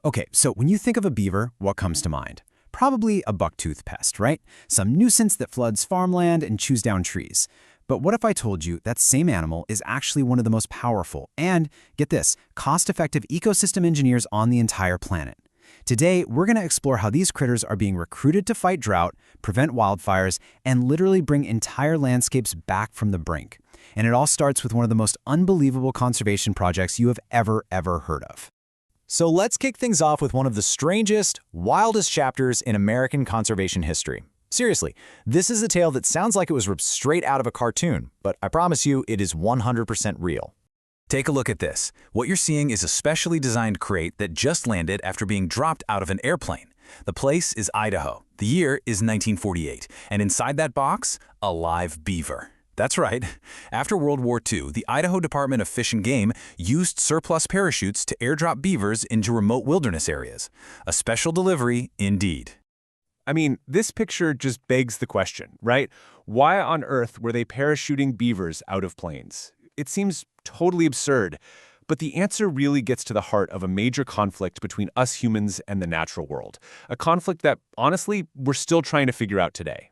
Okay, so when you think of a beaver, what comes to mind? Probably a bucktooth pest, right? Some nuisance that floods farmland and chews down trees. But what if I told you that same animal is actually one of the most powerful and, get this, cost-effective ecosystem engineers on the entire planet? Today, we're going to explore how these critters are being recruited to fight drought, prevent wildfires, and literally bring entire landscapes back from the brink. And it all starts with one of the most unbelievable conservation projects you have ever heard of. So let's kick things off with one of the strangest, wildest chapters in American conservation history. Seriously, this is a tale that sounds like it was ripped straight out of a cartoon, but I promise you it is 100% real. Take a look at this. What you're seeing is a specially designed crate that just landed after being dropped out of an airplane. The place is Idaho. The year is 1948, and inside that box, a live beaver. That's right. After World War II, the Idaho Department of Fish and Game used surplus parachutes to airdrop beavers into remote wilderness areas. A special delivery indeed. I mean, this picture just begs the question, right? Why on earth were they parachuting beavers out of planes? It seems totally absurd, but the answer really gets to the heart of a major conflict between us humans and the natural world. A conflict that, honestly, we're still trying to figure out today.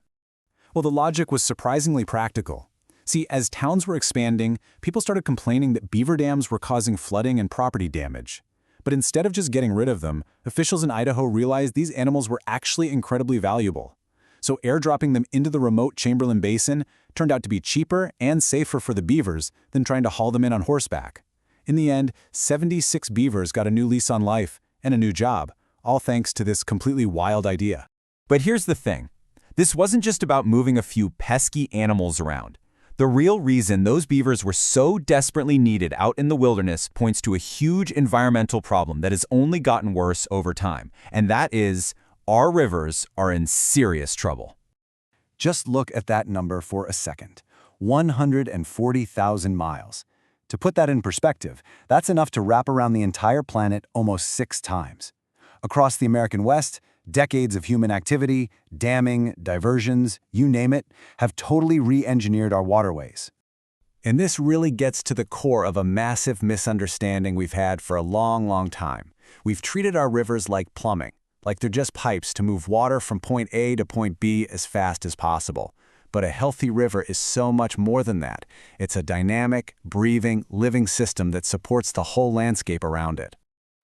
Well, the logic was surprisingly practical. See, as towns were expanding, people started complaining that beaver dams were causing flooding and property damage. But instead of just getting rid of them, officials in Idaho realized these animals were actually incredibly valuable. So airdropping them into the remote Chamberlain Basin turned out to be cheaper and safer for the beavers than trying to haul them in on horseback. In the end, 76 beavers got a new lease on life and a new job, all thanks to this completely wild idea. But here's the thing. This wasn't just about moving a few pesky animals around. The real reason those beavers were so desperately needed out in the wilderness points to a huge environmental problem that has only gotten worse over time, and that is, our rivers are in serious trouble. Just look at that number for a second. 140,000 miles. To put that in perspective, that's enough to wrap around the entire planet almost 6 times. Across the American West, decades of human activity, damming, diversions, you name it, have totally re-engineered our waterways. And this really gets to the core of a massive misunderstanding we've had for a long time. We've treated our rivers like plumbing, like they're just pipes to move water from point A to point B as fast as possible. But a healthy river is so much more than that. It's a dynamic, breathing, living system that supports the whole landscape around it.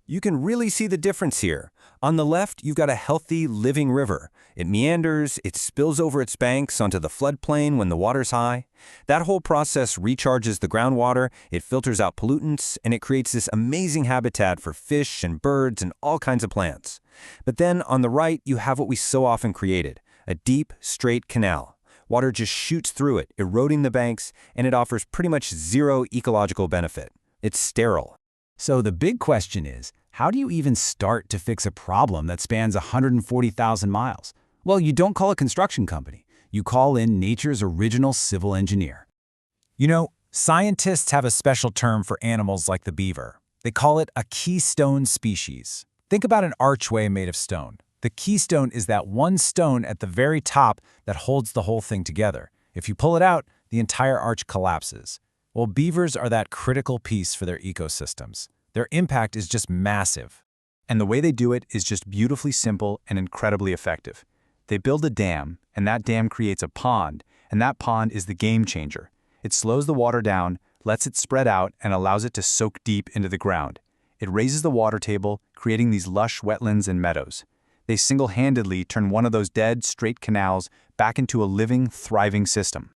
You can really see the difference here. On the left, you've got a healthy, living river. It meanders, it spills over its banks onto the floodplain when the water's high. That whole process recharges the groundwater, it filters out pollutants, and it creates this amazing habitat for fish and birds and all kinds of plants. But then, on the right, you have what we so often created, a deep, straight canal. Water just shoots through it, eroding the banks, and it offers pretty much zero ecological benefit. It's sterile. So the big question is, how do you even start to fix a problem that spans 140,000 miles? Well, you don't call a construction company. You call in nature's original civil engineer. You know, scientists have a special term for animals like the beaver. They call it a keystone species. Think about an archway made of stone. The keystone is that one stone at the very top that holds the whole thing together. If you pull it out, the entire arch collapses. Well, beavers are that critical piece for their ecosystems. Their impact is just massive. And the way they do it is just beautifully simple and incredibly effective. They build a dam, and that dam creates a pond, and that pond is the game changer. It slows the water down, lets it spread out, and allows it to soak deep into the ground. It raises the water table, creating these lush wetlands and meadows. They single-handedly turn one of those dead, straight canals back into a living, thriving system.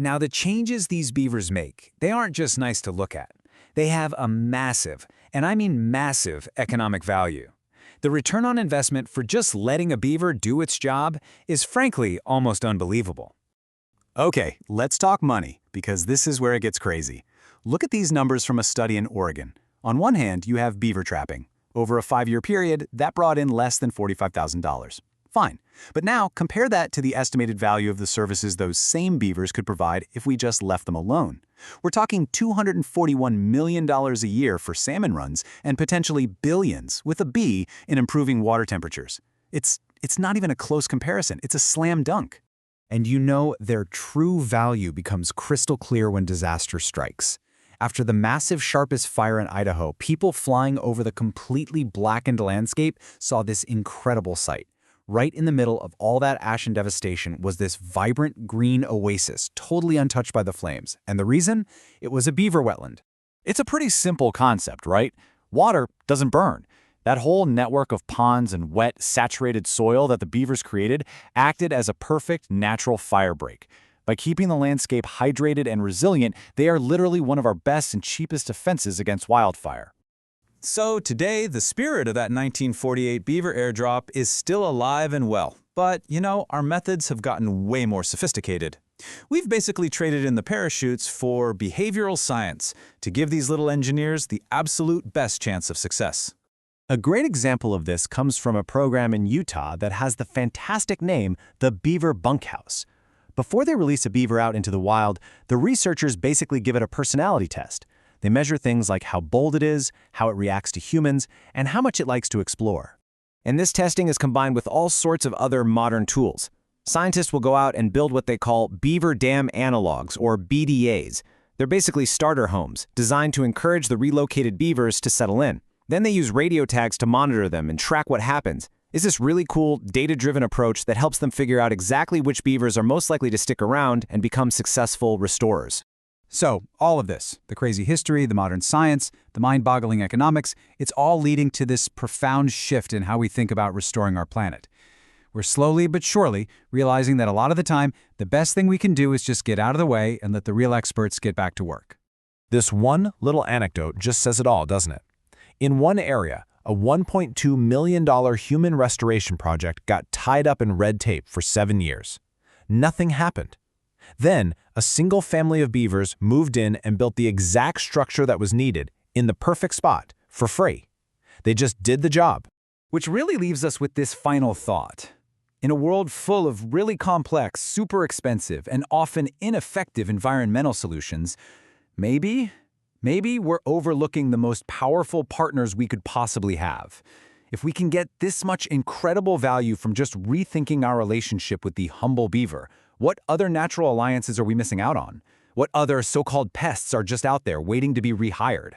Now, the changes these beavers make, they aren't just nice to look at. They have a massive, and I mean massive, economic value. The return on investment for just letting a beaver do its job is frankly almost unbelievable. Okay, let's talk money, because this is where it gets crazy. Look at these numbers from a study in Oregon. On one hand, you have beaver trapping. Over a 5-year period, that brought in less than $45,000. Fine. But now, compare that to the estimated value of the services those same beavers could provide if we just left them alone. We're talking $241 million a year for salmon runs and potentially billions, with a B, in improving water temperatures. It's not even a close comparison. It's a slam dunk. And you know their true value becomes crystal clear when disaster strikes. After the massive sharpest fire in Idaho, people flying over the completely blackened landscape saw this incredible sight. Right in the middle of all that ash and devastation was this vibrant green oasis, totally untouched by the flames. And the reason? It was a beaver wetland. It's a pretty simple concept, right? Water doesn't burn. That whole network of ponds and wet, saturated soil that the beavers created acted as a perfect natural fire break. By keeping the landscape hydrated and resilient, they are literally one of our best and cheapest defenses against wildfire. So today, the spirit of that 1948 Beaver airdrop is still alive and well. But, our methods have gotten way more sophisticated. We've basically traded in the parachutes for behavioral science to give these little engineers the absolute best chance of success. A great example of this comes from a program in Utah that has the fantastic name, the Beaver Bunkhouse. Before they release a beaver out into the wild, the researchers basically give it a personality test. They measure things like how bold it is, how it reacts to humans, and how much it likes to explore. And this testing is combined with all sorts of other modern tools. Scientists will go out and build what they call beaver dam analogs, or BDAs. They're basically starter homes, designed to encourage the relocated beavers to settle in. Then they use radio tags to monitor them and track what happens. It's this really cool, data-driven approach that helps them figure out exactly which beavers are most likely to stick around and become successful restorers. So, all of this, the crazy history, the modern science, the mind-boggling economics, it's all leading to this profound shift in how we think about restoring our planet. We're slowly but surely realizing that a lot of the time, the best thing we can do is just get out of the way and let the real experts get back to work. This one little anecdote just says it all, doesn't it? In one area, a $1.2 million human restoration project got tied up in red tape for 7 years. Nothing happened. Then, a single family of beavers moved in and built the exact structure that was needed, in the perfect spot, for free. They just did the job. Which really leaves us with this final thought. In a world full of really complex, super expensive, and often ineffective environmental solutions, maybe we're overlooking the most powerful partners we could possibly have. If we can get this much incredible value from just rethinking our relationship with the humble beaver, what other natural alliances are we missing out on? What other so-called pests are just out there waiting to be rehired?